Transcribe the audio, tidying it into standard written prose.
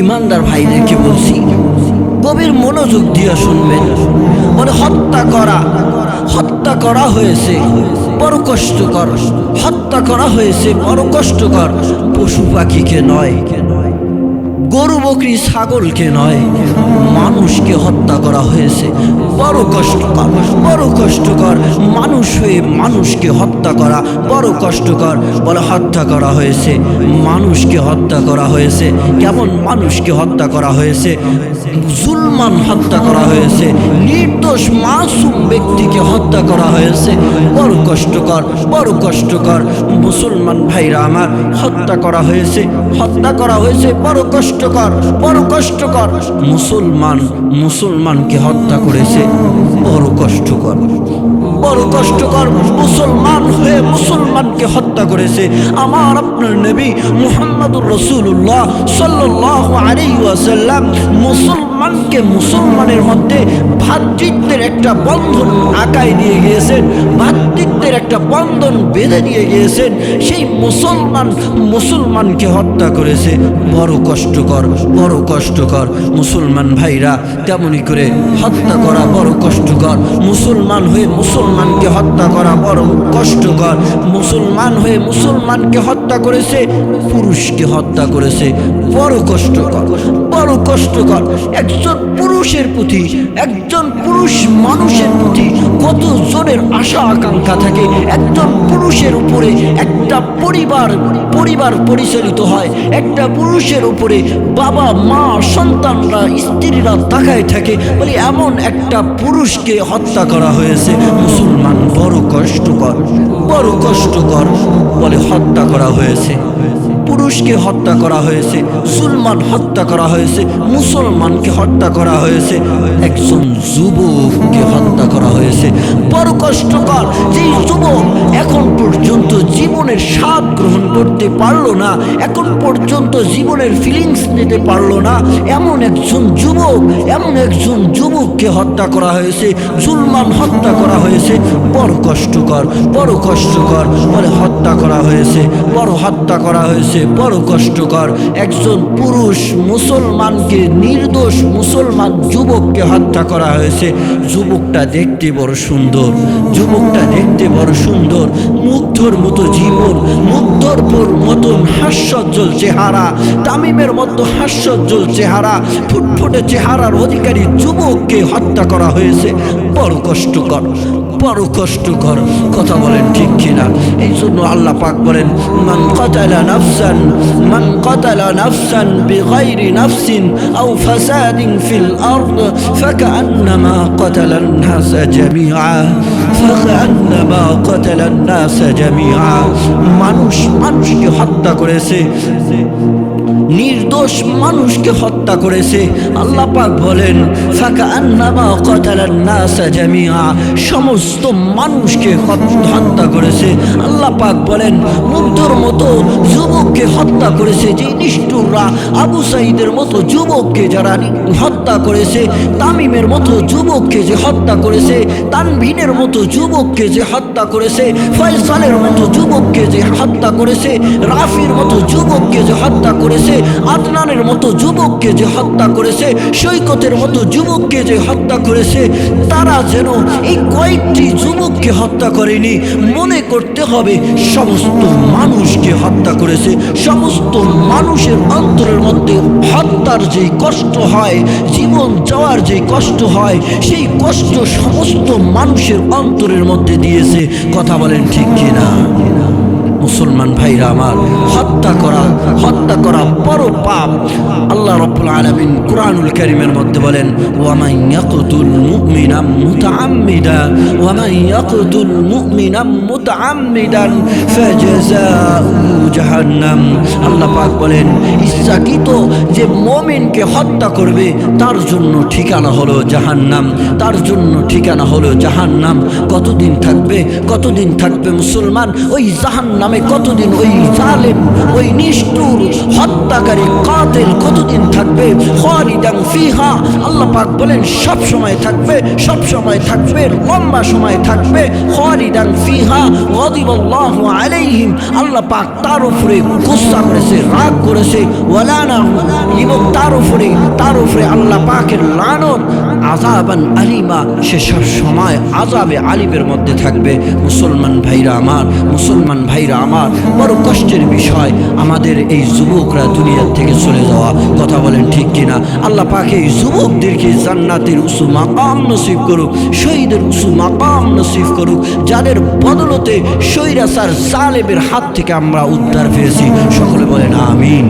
ইমানদার ভাইদেরকে বলছি, গভীর মনোযোগ দিয়ে শুনবেন। বলে হত্যা করা হয়েছে বড় কষ্টকর, হত্যা করা হয়েছে বড় কষ্টকর। পশু পাখিকে নয়, গরু বকরি ছাগলকে নয়, মানুষকে হত্যা করা হয়েছে। বড় কষ্টকর, বড় কষ্টকর। মানুষ হয়ে মানুষকে হত্যা করা বড় কষ্টকর। বলে হত্যা করা হয়েছে, মানুষকে হত্যা করা হয়েছে। কেমন মানুষকে হত্যা করা হয়েছে? জুলমান হত্যা করা হয়েছে, নির্দোষ মাসুম ব্যক্তিকে হত্যা করা হয়েছে। বড় কষ্টকর, বড় কষ্টকর। মুসলমান ভাইরা আমার, হত্যা করা হয়েছে, হত্যা করা হয়েছে। বড় কষ্টকর, বড় কষ্টকর। মুসলমানকে হত্যা করেছে, বড় কষ্টকর, বড় কষ্টকর। মুসলমান হয়ে মুসলমানকে হত্যা করেছে। আমার আপনার নবী মুহাম্মদুর রাসূলুল্লাহ সাল্লাল্লাহু আলাইহি ওয়াসাল্লাম মুসলমানকে মুসলমানের মধ্যে ভ্রাতৃত্বের একটা বন্ধন আঁকায় দিয়ে গিয়েছেন, ভ্রাতৃত্বের একটা বন্ধন বেঁধে দিয়ে গিয়েছেন। সেই মুসলমানকে হত্যা করেছে, বড় কষ্টকর, বড় কষ্টকর। মুসলমান ভাইরা, তেমনি করে হত্যা করা বড় কষ্টকর। মুসলমান হয়ে মুসলমানকে হত্যা করা বড় কষ্টকর। মুসলমান হয়ে মুসলমানকে হত্যা করেছে, পুরুষকে হত্যা করেছে, বড় কষ্টকর, বড় কষ্টকর। একজন পুরুষের প্রতি, একজন পুরুষ মানুষের প্রতি কত জনের আশা আকাঙ্ক্ষা থাকে। একজন পুরুষের উপরে একটা পরিবার পরিচালিত হয়। একটা পুরুষের উপরে বাবা মা সন্তানরা স্ত্রীরা তাকায় থাকে। বলে এমন একটা পুরুষকে হত্যা করা হয়েছে। মুসলমান, বড় কষ্টকর, বড় কষ্টকর। বলে হত্যা করা হয়েছে, পুরুষকে হত্যা করা হয়েছে, মুসলমান হত্যা করা হয়েছে, মুসলমানকে হত্যা করা হয়েছে। একজন যুবককে হত্যা করা হয়েছে, বড় কষ্টকর। যেই যুবক এখন পর্যন্ত জীবনের স্বাদ গ্রহণ করতে পারলো না, এখন পর্যন্ত জীবনের ফিলিংস নিতে পারলো না, এমন একজন যুবককে হত্যা করা হয়েছে, মুসলমান হত্যা করা হয়েছে। বড় কষ্টকর, বড় কষ্টকর। বলে হত্যা করা হয়েছে, বড় হত্যা করা হয়েছে, বড় কষ্টকর। একজন পুরুষ মুসলমানকে, নির্দোষ মুসলমান যুবককে হত্যা করা হয়েছে। যুবকটা দেখতে বড় সুন্দর, যুবকটা দেখতে বড় সুন্দর, মুগ্ধর মতো জীবন, মুগ্ধর মতন হাস্যোজ্জ্বল চেহারা, তামিমের মতো হাস্যোজ্জ্বল চেহারা, ফুটফুটে চেহারার অধিকারী যুবককে হত্যা করা হয়েছে। বড় কষ্টকর, বড় কষ্টকর। কথা বলেন ঠিক কিনা? এই জন্য আল্লাহ পাক বলেন, মান কাতালা নাফসান বিগাইরি নাফসিন আও ফাসাদিন ফিল আরদ ফাকান্নামা কাতালান নাসা জামিআ, ফাকান্নামা কাতালান নাসা জামিআ। মানুষকে হত্যা করেছে, নির্দোষ মানুষকে হত্যা করেছে। আল্লাহ পাক বলেন, ফাকান্নামা কাতালান নাসা জামিআ, সমস্ত মানুষকে হত্যা করেছে। আল্লাহ পাক বলেন, মুগ্ধর মতো যুবককে হত্যা করেছে। যে নিষ্ঠুররা আবু সাঈদের মতো যুবককে যারা হত্যা করেছে, তামিমের মতো যুবককে যে হত্যা করেছে, তানভীনের মতো যুবককে যে হত্যা করেছে, ফয়সালের মতো যুবককে যে হত্যা করেছে, রাফির মতো যুবককে যে হত্যা করেছে, আদনানের মতো যুবককে যে হত্যা করেছে, সৈকতের মতো যুবককে যে হত্যা করেছে, তারা যেন এই কয়েকটি যুবককে হত্যা করেনি। মনে করতে হবে সমস্ত মানুষকে হত্যা করেছে। সমস্ত মানুষের অন্তরের মধ্যে হত্যার যে কষ্ট হয়, জীবন যাওয়ার যে কষ্ট হয়, সেই কষ্ট সমস্ত মানুষের অন্তরের মধ্যে দিয়েছে। কথা বলেন ঠিক কিনা? মুসলমান ভাইরা আমার, হত্যা করা বড় পাপ। আল্লাহ রাব্বুল আলামিন কুরআনুল কারীমের মধ্যে বলেন, ওয়া মান ইয়াকতুল মুমিনান মুতাআম্মিদান ফাজাযাউহু জাহান্নাম। আল্লাহ পাক বলেন, ইচ্ছাকৃত যে মুমিনকে হত্যা করবে তার জন্য ঠিকানা হলো জাহান্নাম, তার জন্য ঠিকানা হলো জাহান্নাম। কতদিন থাকবে মুসলমান ওই জাহান্নাম জাহান্নামে কতদিন ওই জালেম, ওই নিষ্ঠুর হত্যাকারী কাতিল কতদিন থাকবে? খালিদান ফিহা, আল্লাহ পাক বলেন সব সময় থাকবে, সব সময় থাকবে, লম্বা সময় থাকবে। খালিদান ফিহা গাদিবাল্লাহু আলাইহিম, আল্লাহ পাক তার উপরে গুসা করেছে, রাগ করেছে। ওয়ালানাহু, এবং তার উপরে আল্লাহ পাকের লানত। আযাবান আলিমা, সে সব সময় আযাবে আলিমের মধ্যে থাকবে। মুসলমান ভাইরা আমার, মুসলমান ভাইরা আমার, বড় কষ্টের বিষয় আমাদের এই যুবকরা দুনিয়া থেকে চলে যাওয়া। কথা বলেন ঠিক কিনা? আল্লাহ পাক এই যুবকদেরকে জান্নাতের উঁচু মাকাম নসিব করুক, শহীদের উঁচু মাকাম নসিব করুক, যাদের বদলতে স্বৈরাচার জালেমের হাত থেকে আমরা উদ্ধার পেয়েছি। সকলে বলেন আমিন।